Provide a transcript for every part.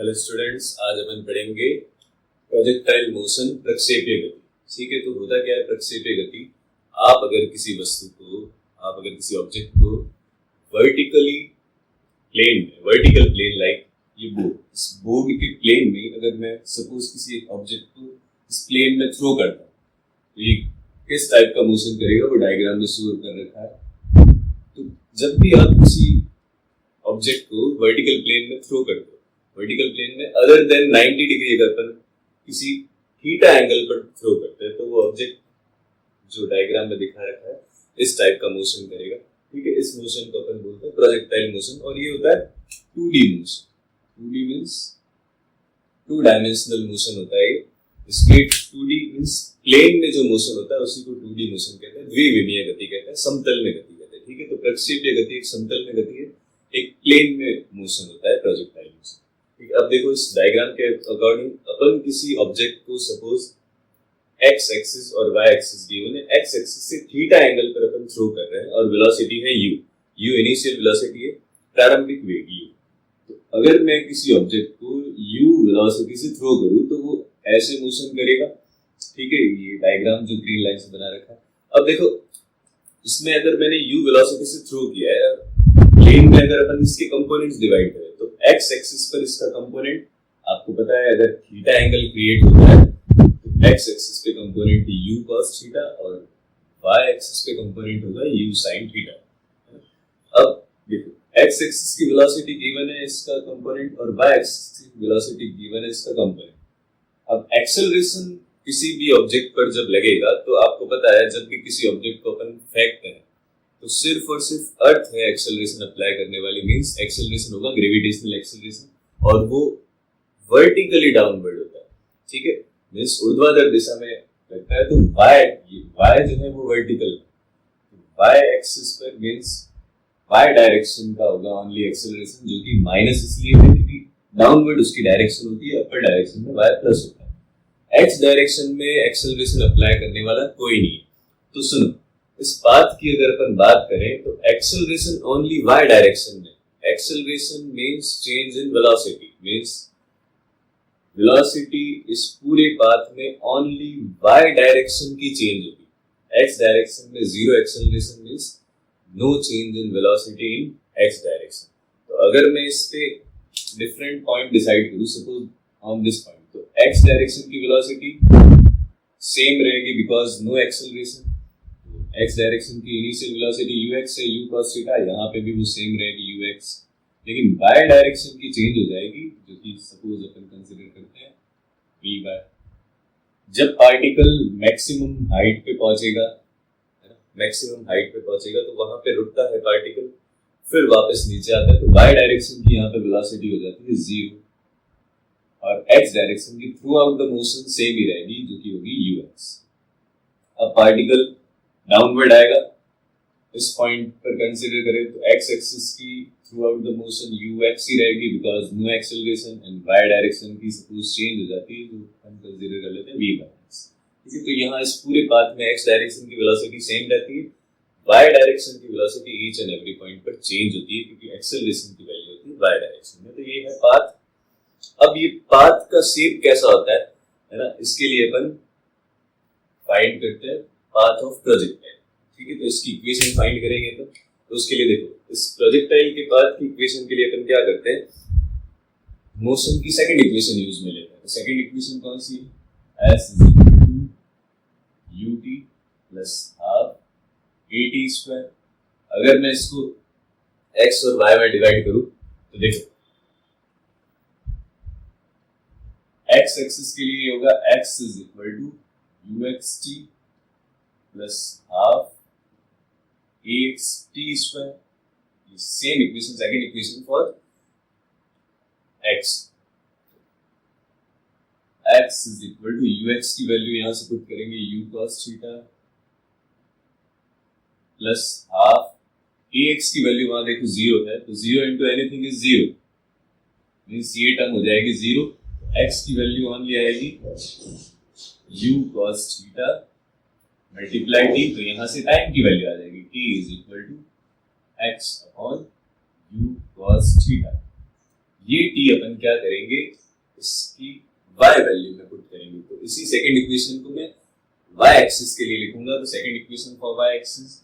Hello students, आज अपन पढ़ेंगे projectile motion, प्रक्षेपीय गति। ठीक है, तो होता क्या है प्रक्षेपीय गति। आप अगर किसी वस्तु को, आप अगर किसी ऑब्जेक्ट को वर्टिकल प्लेन लाइक ये बोर्ड, इस बोर्ड के प्लेन में अगर मैं सपोज किसी एक ऑब्जेक्ट को इस प्लेन में थ्रो करता हूँ तो ये किस टाइप का मोशन करेगा वो डायग्राम में शो कर रखा है। तो जब भी आप किसी ऑब्जेक्ट को वर्टिकल प्लेन में थ्रो करते हो, वर्टिकल प्लेन में अदर देन 90 डिग्री अगर अपन किसी थीटा एंगल पर थ्रो करते हैं तो वो ऑब्जेक्ट जो डायग्राम में दिखा रखा है इस टाइप का मोशन करेगा। ठीक है, इस मोशन को अपन बोलते हैं प्रोजेक्टाइल मोशन, और ये होता है 2D motion. 2D means two dimensional motion होता है। इसमें 2D मींस प्लेन में जो मोशन होता है उसी को 2D मोशन कहते हैं, द्विविमीय गति कहते हैं, समतल में गति कहते हैं। ठीक है, तो प्रक्षेपीय गति एक समतल में गति है, एक प्लेन में मोशन होता है प्रोजेक्टाइल मोशन। ठीक है, अब देखो इस डायग्राम के अकॉर्डिंग अपन किसी ऑब्जेक्ट को सपोज एक्स एक्सिस और वाई एक्सिस गिवन है, एक्स एक्सिस से थीटा एंगल पर अपन थ्रो कर रहे हैं और वेलोसिटी है u। u इनिशियल वेलोसिटी है, प्रारंभिक वेग u। तो अगर मैं किसी ऑब्जेक्ट को u वेलोसिटी से थ्रो करूं तो वो ऐसे मोशन करेगा। ठीक है, ये डायग्राम जो ग्रीन लाइन से बना रखा है। अब देखो इसमें अगर मैंने u वेलोसिटी से थ्रो किया है, प्लेन में अगर अपन इसके कंपोनेंट्स डिवाइड करें तो x एक्सिस पर इसका कंपोनेंट आपको पता है, अगर थीटा एंगल क्रिएट होता है तो x एक्सिस पे कंपोनेंट u cos थीटा और y एक्सिस पे कंपोनेंट होगा u sin थीटा। अब देखो x एक्सिस की वेलोसिटी गिवन है, इसका कंपोनेंट, और y एक्सिस की वेलोसिटी गिवन है, इसका कंपोनेंट। अब एक्सेलरेशन किसी भी ऑब्जेक्ट पर जब लगेगा तो आपको पता है जब भी किसी ऑब्जेक्ट को अपन फेंकते हैं तो सिर्फ और सिर्फ अर्थ है एक्सेलरेशन अप्लाई करने वाली, मींस एक्सेलरेशन होगा ग्रेविटेशनल एक्सेलरेशन, और वो वर्टिकली डाउनवर्ड होता है। ठीक है, मींस ऊर्ध्वाधर दिशा में लगता है। तो y जो है वो वर्टिकल, y एक्सिस पर मींस y डायरेक्शन का होगा ओनली एक्सेलरेशन, जो कि माइनस इसलिए है क्योंकि डाउनवर्ड उसकी डायरेक्शन होती है, अपर डायरेक्शन में y प्लस होता है। x डायरेक्शन में एक्सेलरेशन अप्लाई करने वाला कोई नहीं है। तो सुनो, इस बात की अगर अपन बात करें तो एक्सेलरेशन ओनली y डायरेक्शन में, acceleration means change in velocity, means velocity इस पूरे पाथ में ओनली y डायरेक्शन की चेंज होगी। x डायरेक्शन में zero acceleration means no change in velocity in x direction. तो अगर मैं इस पे डिफरेंट पॉइंट डिसाइड करूं, सपोज ऑन दिस पॉइंट, तो x डायरेक्शन की वेलोसिटी सेम रहेगी because no acceleration. x direction की इनिशियल वेलोसिटी ux है, u cos थीटा, यहाँ पे भी वो सेम रहेगी ux, लेकिन y डायरेक्शन की चेंज हो जाएगी, जो कि सपोज अपन कंसीडर करते हैं v। जब पार्टिकल मैक्सिमम हाइट पे पहुंचेगा, है ना, मैक्सिमम हाइट पे पहुंचेगा तो वहां पे रुकता है पार्टिकल, फिर वापस नीचे आता है, तो y डायरेक्शन की यहाँ पे वेलोसिटी हो जाती है 0, और x डायरेक्शन की throughout the motion same ही रहेगी, जो कि होगी ux। अब पार्टिकल डाउनवर्ड आएगा, इस पॉइंट पर कंसीडर करें तो x एक्सिस की throughout the motion ux ही रहेगी because no acceleration, and y direction की सपोज चेंज हो जाती है तो हम कंसीडर कर लेते हैं v माइनस। ठीक है, तो यहाँ इस पूरे पाथ में x डायरेक्शन की वेलोसिटी सेम रहती है, y डायरेक्शन की velocity each and every point पर चेंज होती है क्योंकि एक्सेलरेशन की वैल्यू होती है y डायरेक्शन में। तो ये है पाथ। अब ये पाथ का शेप कैसा होता है ना, इसके लिए अपन फाइंड करते हैं पाथ ऑफ प्रोजेक्टाइल। ठीक है, तो इसकी इक्वेशन फाइंड करेंगे तो उसके लिए देखो इस प्रोजेक्टाइल के पाथ की इक्वेशन के लिए अपन क्या करते हैं, मोशन की सेकंड इक्वेशन यूज में लेते हैं। तो सेकंड इक्वेशन कौन सी है, s ut plus half at²। अगर मैं इसको x और y में डिवाइड करूं तो देखो x एक्सिस के लिए होगा x uxt plus half axt²। Same equation, second equation for x। x ux की वैल्यू यहां से पुट करेंगे u cos theta plus half ax की वैल्यू वहां देखो 0 है, तो 0 इंटू एनीथिंग इज 0, मींस ये टर्म हो जाएगी 0। x की वैल्यू ओनली आएगी u cos theta multiply t, तो यहां से टाइम की वैल्यू आ जाएगी t is equal to x upon u cos theta. ये टी अपन क्या करेंगे, इसकी y वैल्यू में पुट करेंगे। तो इसी सेकंड इक्वेशन को मैं y एक्सिस के लिए लिखूंगा। तो second equation for y axis,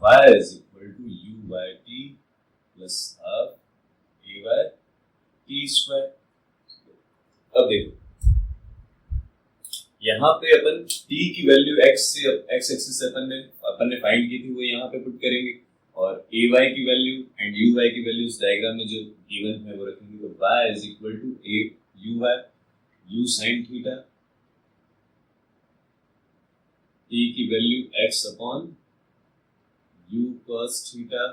y is equal to u by t plus half a by t square। अब देखो यहाँ पे अपन t की वैल्यू x से x एक्सिस से अपन ने फाइंड की थी, वो यहाँ पे पुट करेंगे, और a y की वैल्यू एंड u y की वैल्यू इस डायग्राम में जो गिवन है वो रखेंगे। तो y is equal to a u y u sin theta, t की value x upon u cos theta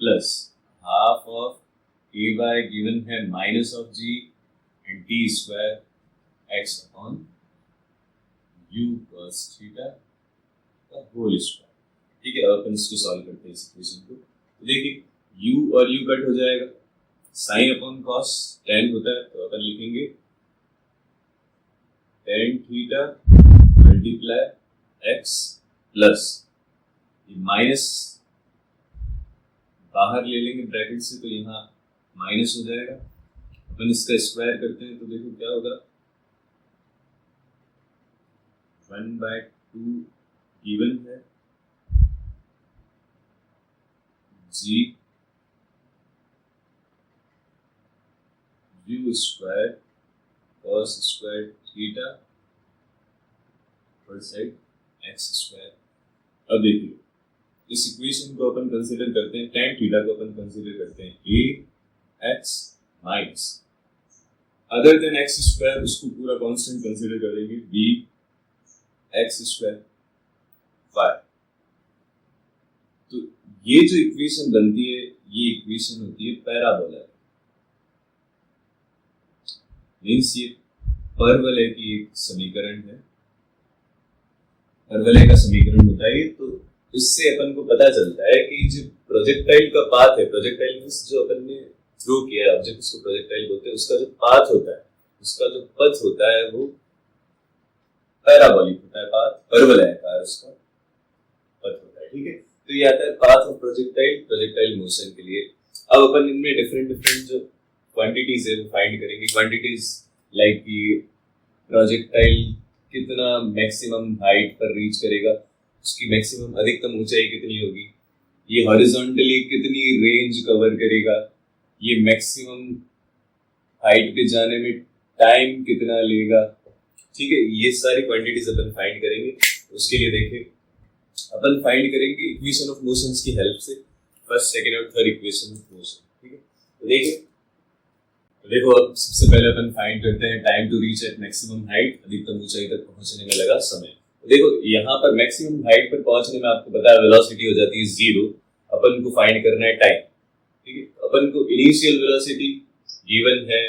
plus half of a y given है minus of g and t square x upon u cos theta का whole square. ठीक है, अब अपन इसको solve करते हैं इस इक्वेशन को। तो देखिए u और u कट हो जाएगा, साइन अपॉन कॉस tan होता है, तो अपन लिखेंगे tan theta multiply x plus ये माइनस बाहर ले लेंगे ब्रैकेट से, तो यहाँ माइनस हो जाएगा। अपन इसका स्क्वायर करते हैं तो देखो क्या होगा, 1/2 गिवन है g u square cos square theta पर साइड x स्क्वायर। अब देखिए इस इक्वेशन को अपन कंसीडर करते हैं, tan थीटा को अपन कंसीडर करते हैं a x minus other than x square, उसको पूरा कांस्टेंट कंसीडर कर देंगे b x स्क्वायर y। तो ये जो इक्वेशन बनती है ये इक्वेशन होती है पैराबोला, मींस ये परवलय की एक समीकरण है, परवलय का समीकरण होता है। तो इससे अपन को पता चलता है कि जो प्रोजेक्टाइल का पाथ है, प्रोजेक्टाइल मींस जो अपन ने थ्रो किया है ऑब्जेक्ट, उसको प्रोजेक्टाइल बोलते हैं, उसका जो पाथ होता है, उसका जो पथ होता है वो पैराबोलिक होता है, पाथ परवलयाकार उसका पथ होता है। ठीक है, तो ये आता है path of projectile, projectile motion के लिए। अब अपन इनमें डिफरेंट जो क्वांटिटीज है वो फाइंड करेंगे। क्वांटिटीज लाइक कि प्रोजेक्टाइल कितना मैक्सिमम हाइट पर रीच करेगा, उसकी मैक्सिमम अधिकतम ऊंचाई कितनी होगी, ये हॉरिजॉन्टली कितनी रेंज कवर करेगा, ये मैक्सिमम हाइट पे जाने में टाइम कितना लेगा। ठीक है, ये सारी क्वांटिटीज अपन फाइंड करेंगे। उसके लिए देखिए अपन फाइंड करेंगे इक्वेशन ऑफ मोशंस की हेल्प से, फर्स्ट सेकंड और थर्ड इक्वेशन ऑफ मोशन। ठीक है, तो देखिए देखो अब सबसे पहले अपन फाइंड करते हैं time to reach at maximum height, अधिकतम ऊंचाई तक पहुंचने में लगा समय। तो देखो यहाँ पर मैक्सिमम हाइट पर पहुंचने में आपको पता है वेलोसिटी हो जाती है 0, अपन को फाइंड करना है टाइम। ठीक है, अपन को इनिशियल वेलोसिटी गिवन है,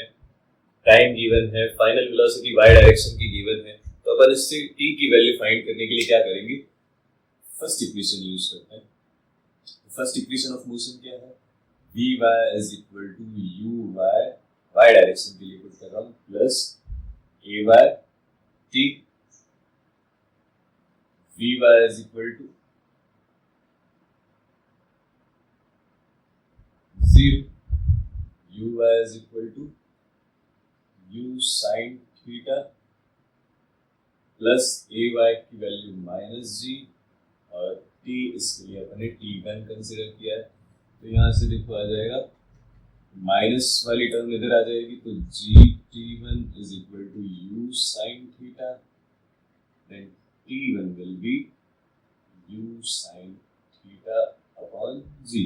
टाइम गिवन है, फाइनल वेलोसिटी y डायरेक्शन की गिवन है। तो अपन इससे t की वैल्यू फाइंड करने के लिए क्या करेंगे, फर्स्ट इक्वेशन यूज करते हैं। फर्स्ट इक्वेशन ऑफ मोशन क्या है, vy is equal to uy, y direction के लिए पुट कर रहा हूं, plus ay t, vy is equal to 0, uy is equal to u sin theta plus ay की वैल्यू माइनस g, और t इसके लिए अपने t1 कंसीडर किया है। तो यहाँ से देखो आ जाएगा माइनस वाली टर्म इधर आ जाएगी, तो g(t1) is equal to u sin theta, then t1 will be u sin theta upon g।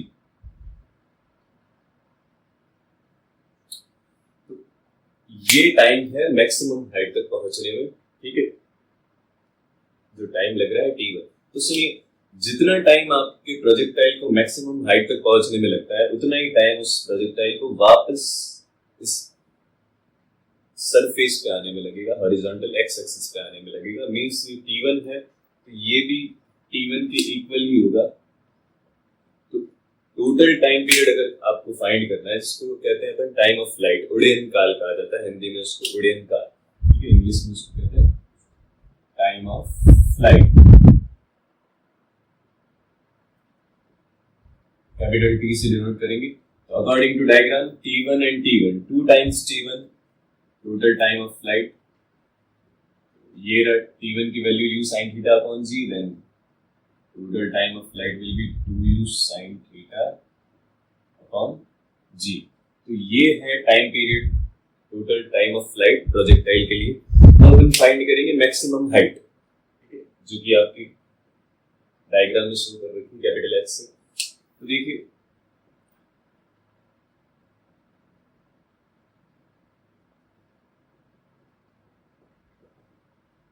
तो ये टाइम है मैक्सिमम हाइट तक पहुंचने में। ठीक है, जो टाइम लग रहा है t1। तो सुनिए, जितना टाइम आपके प्रोजेक्टाइल को मैक्सिमम हाइट तक पहुंचने में लगता है, उतना ही टाइम उस प्रोजेक्टाइल को वापस इस सरफेस पे आने में लगेगा, हॉरिजॉन्टल एक्स एक्सिस पे आने में लगेगा। मींस ये t1 है तो ये भी t1 के इक्वल ही होगा। तो टोटल टाइम पीरियड अगर आपको फाइंड करना है, इसको कहते हैं अपन टाइम ऑफ फ्लाइट, उड़ान काल कहा जाता है, हिंदी में उसको उड़ान काल, ठीक है, इंग्लिश में उसको कहते हैं time of flight. Capital T से डिनोट करेंगे। तो according to diagram T1 and T1, 2 times T1 total time of flight, ये रहा T1 की value u sin theta upon g, then total time of flight will be 2u sin theta upon g। तो ये है time period, total time of flight projectile के लिए। अब हम फाइंड करेंगे मैक्सिमम हाइट, जो कि आपकी डायग्राम में शो कर रखी है कैपिटल H से। तो देखिए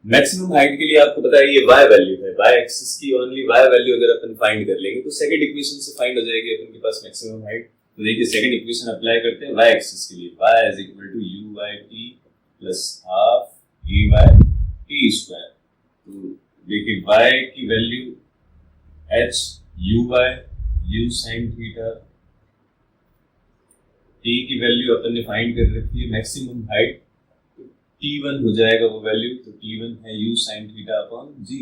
मैक्सिमम हाइट के लिए आपको पता है ये y वैल्यू है, y एक्सिस की ओनली y वैल्यू अगर अपन फाइंड कर लेंगे तो सेकंड इक्वेशन से फाइंड हो जाएगी अपन के पास मैक्सिमम हाइट। तो देखिए सेकंड इक्वेशन अप्लाई करते हैं y एक्सिस के लिए, y is equal to u by t plus half a by t square. तो देखिए y की value h u by u sin theta, t की वैल्यू अपन ने फाइंड कर रखी है मैक्सिमम हाइट, T1 हो जाएगा वो वैल्यू, तो T1 है u sin theta upon g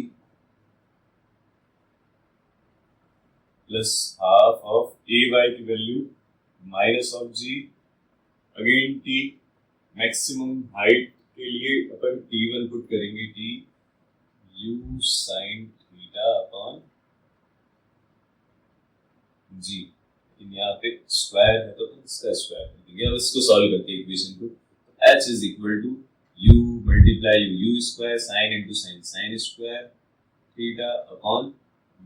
plus half of a y की value minus of g again t। Maximum height के लिए अपन T1 पुट करेंगे t u sin theta upon g, लेकिन यहाँ पे स्क्वायर है तो इसका स्क्वायर कर देंगे। अब इसको सॉल्व करते हैं इक्वेशन को। h is equal to u multiply u square sine into sine, sine square theta upon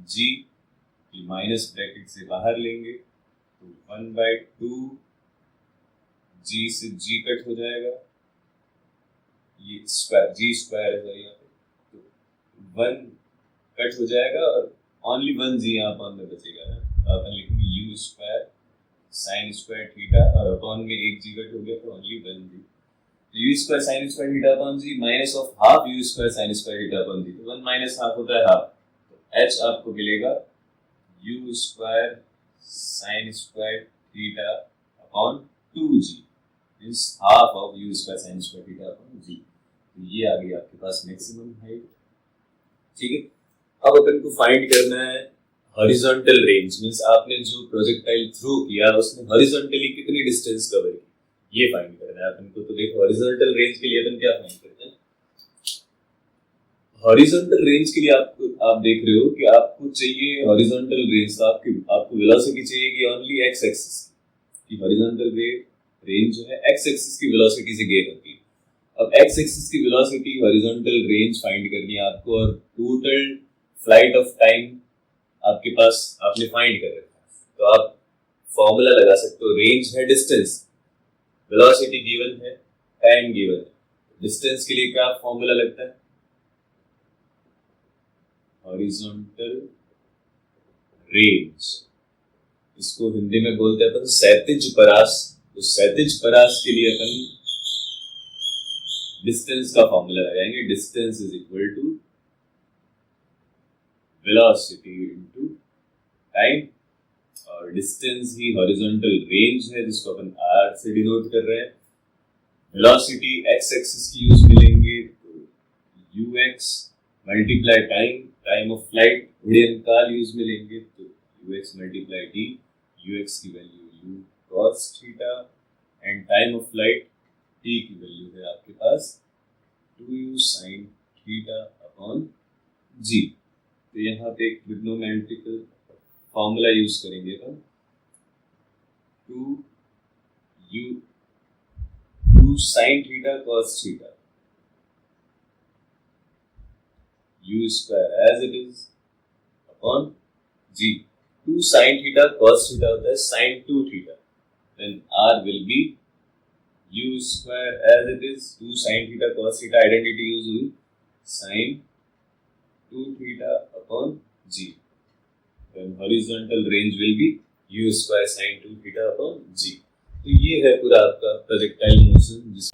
g, ये माइनस ब्रैकेट से बाहर लेंगे तो 1/2 g से g कट हो जाएगा, ये स्क्वायर g स्क्वायर है यहाँ पे, तो 1 कट हो जाएगा और ओनली 1 g यहाँ अपॉन में बचेगा ना, तो अपन लिखेंगे u square sign square theta और अपॉन में एक g कट हो गया तो only 1 g, u square sign square theta upon g minus of half u square sign square theta upon g, तो 1 माइनस हाफ होता है हाफ, तो h आपको मिलेगा u square sign square theta upon 2g means half of u square sign square theta upon g। तो ये आ गई आपके पास मैक्सिमम हाइट। ठीक है, अब अपन को फाइंड करना है हॉरिजॉन्टल रेंज, मींस आपने जो प्रोजेक्टाइल थ्रो किया उसने हॉरिजॉन्टली कितनी डिस्टेंस कवर की, ये फाइंड करना है अपन को। तो देखो हॉरिजॉन्टल रेंज के लिए अपन क्या फाइंड करते हैं, हॉरिजॉन्टल रेंज के लिए आप देख रहे हो कि आपको चाहिए हॉरिजॉन्टल रेंज, तो आपको वेलोसिटी चाहिए कि ओनली एक्स एक्सिस की, हॉरिजॉन्टल रेंज जो है एक्स एक्सिस की वेलोसिटी से गेन होती है। अब एक्स एक्सिस की वेलोसिटी हॉरिजॉन्टल रेंज फाइंड करनी है आपको, और टोटल फ्लाइट ऑफ टाइम आपके पास आपने फाइंड कर रखा है, तो आप फॉर्मूला लगा सकते हो। रेंज है डिस्टेंस, वेलोसिटी गिवन है, टाइम गिवन है, डिस्टेंस के लिए क्या फॉर्मूला लगता है, हॉरिजॉन्टल रेंज, इसको हिंदी में बोलते हैं अपन क्षैतिज परास। तो क्षैतिज परास के लिए अपन डिस्टेंस का फॉर्मूला लगाएंगे, distance is equal to velocity into time, और डिस्टेंस ही हॉरिजॉन्टल रेंज है जिसको अपन r से डिनोट कर रहे हैं। वेलोसिटी x एक्सिस की यूज मिलेंगे तो ux multiply time of flight उड़ान काल यूज मिलेंगे तो ux मल्टीप्लाई t, ux की value u cos theta and time of flight t की वैल्यू है आपके पास 2u sin theta upon g। तो यहाँ पे एक ट्रिग्नोमेट्रिकल फॉर्मूला यूज करेंगे हम, 2 sin theta cos theta, u square as it is upon g। 2 sin theta cos theta होता है sin 2 theta, then r will be u square as it is 2 sin theta cos theta, identity use हुई sin 2 theta upon g, then horizontal range will be u square sin 2 theta upon g। तो ये है पूरा आपका projectile motion जिस